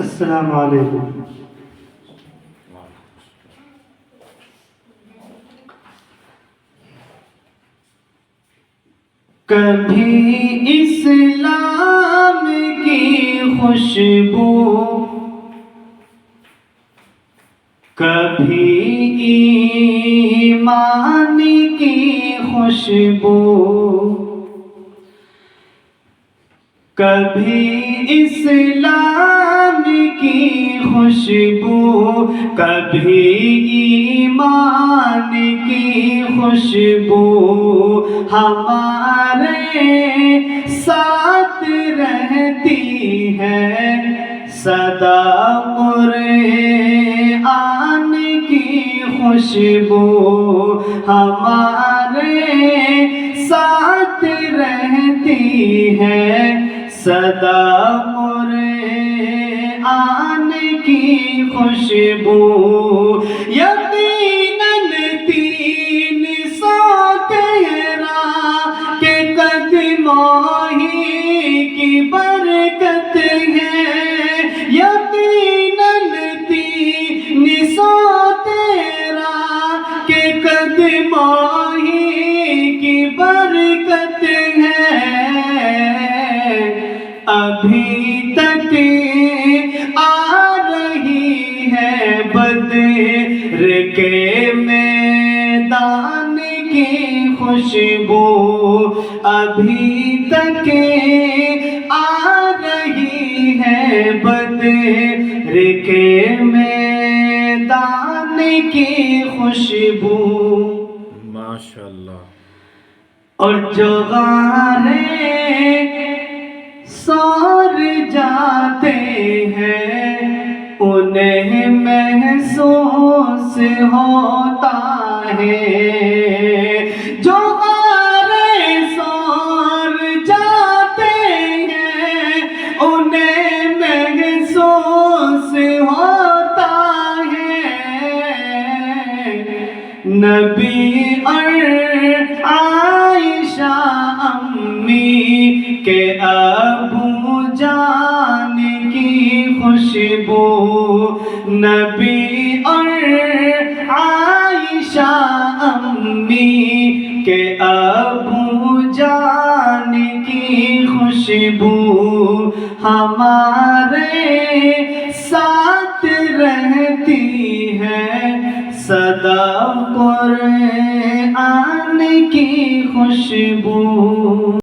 السلام علیکم۔ کبھی اسلام کی خوشبو، کبھی ایمان کی خوشبو، کبھی اسلام کی خوشبو، کبھی ایمان کی خوشبو ہمارے ساتھ رہتی ہے سدا۔ قرآن کی خوشبو ہمارے ساتھ رہتی ہے سدا۔ قرآن کی خوشبو یقیناً 300 تیرا کے قدموں ہی کی برکت ہے، یقیناً 300 تیرا کے قدموں ہی کی برکت ہے۔ ابھی تک آ رہی ہے بدر کے میدان کی خوشبو، ابھی تک آ رہی ہے بدر کے میدان کی خوشبو۔ ماشاءاللہ۔ اور جو غاریں سور جاتے ہیں انہیں محسوس ہوتا ہے، جو غاریں سور جاتے ہیں انہیں محسوس ہوتا ہے۔ نبی اور عائشہ امی کے ابو جان کی خوشبو، نبی اور عائشہ امی کے ابو جان کی خوشبو ہمارے ساتھ رہتی ہے سدا۔ قرآن کی خوشبو